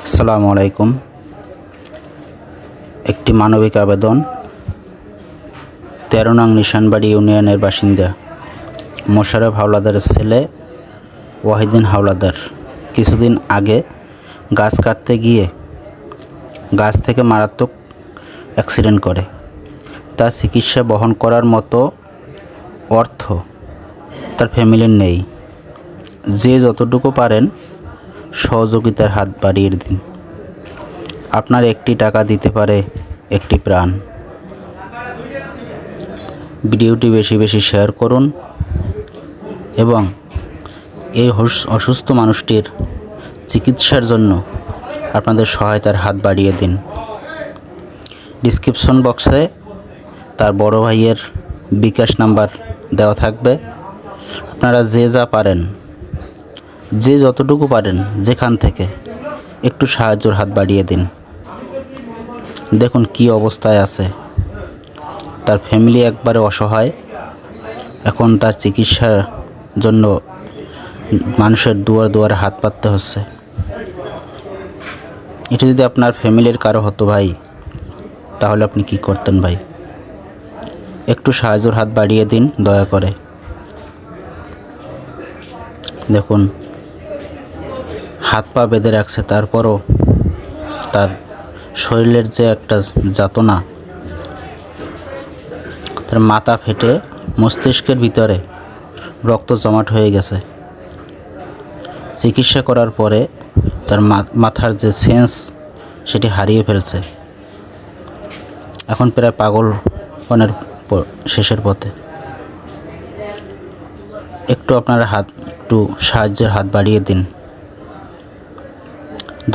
আসসালামু আলাইকুম। একটি মানবিক আবেদন। ১৩ নং নিশানবাড়ি ইউনিয়নের বাসিন্দা মোশাররফ হাওলাদারের ছেলে ওয়াহিদিন হাওলাদার কিছুদিন আগে গাছ কাটতে গিয়ে গাছ থেকে মারাত্মক অ্যাক্সিডেন্ট করে। তার চিকিৎসা বহন করার মতো অর্থ তার ফ্যামিলির নেই। যে যতটুকু পারেন সহযোগিতার হাত বাড়িয়ে দিন। আপনার একটি টাকা দিতে পারে একটি প্রাণ। ভিডিওটি বেশি বেশি শেয়ার করুন এবং এই অসুস্থ মানুষটির চিকিৎসার জন্য আপনাদের সহায়তার হাত বাড়িয়ে দিন। ডিসক্রিপশন বক্সে তার বড় ভাইয়ের বিকাশ নাম্বার দেওয়া থাকবে। আপনারা যে যা পারেন, যে যতটুকু পারেন, যেখান থেকে একটু সাহায্যের হাত বাড়িয়ে দিন। দেখুন কি অবস্থায় আছে তার ফ্যামিলি, একবারে অসহায়। এখন তার চিকিৎসার জন্য মানুষের দুয়ারে হাত পাততে হচ্ছে। এটা যদি আপনার ফ্যামিলির কারো হতো ভাই, তাহলে আপনি কি করতেন ভাই? একটু সাহায্যের হাত বাড়িয়ে দিন দয়া করে। দেখুন হাত পা বেঁধে রাখছে, তারপরও তার শরীরের যে একটা যাতনা, তার মাথা ফেটে মস্তিষ্কের ভিতরে রক্ত জমাট হয়ে গেছে। চিকিৎসা করার পরে তার মাথার যে সেন্স সেটি হারিয়ে ফেলছে। এখন প্রায় পাগলপনের শেষের পথে। একটু আপনারা একটু সাহায্যের হাত বাড়িয়ে দিন।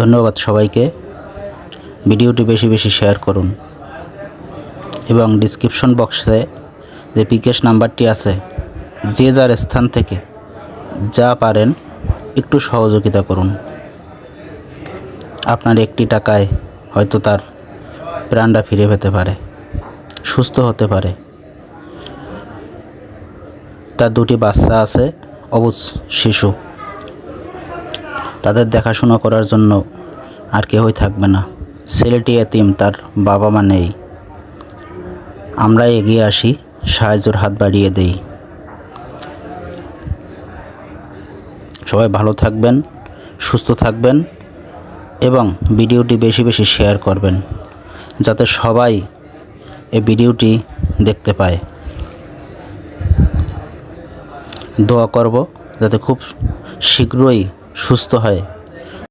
ধন্যবাদ সবাইকে। ভিডিওটি বেশি বেশি শেয়ার করুন এবং ডিসক্রিপশন বক্সে যে বিকাশ নাম্বারটি আছে, যে যার স্থান থেকে যা পারেন একটু সহযোগিতা করুন। আপনার একটি টাকায় হয়তো তার প্রাণটা ফিরে পেতে পারে, সুস্থ হতে পারে। তার দুটি বাচ্চা আছে, অবুঝ শিশু। তাদের দেখাশোনা করার জন্য আর কেউই থাকবে না। ছেলেটি এতিম, তার বাবা মা নেই। আমরা এগিয়ে আসি, সাহায্যের হাত বাড়িয়ে দেই। সবাই ভালো থাকবেন, সুস্থ থাকবেন এবং ভিডিওটি বেশি বেশি শেয়ার করবেন, যাতে সবাই এই ভিডিওটি দেখতে পায়। দোয়া করব যাতে খুব শীঘ্রই সুস্থ হয়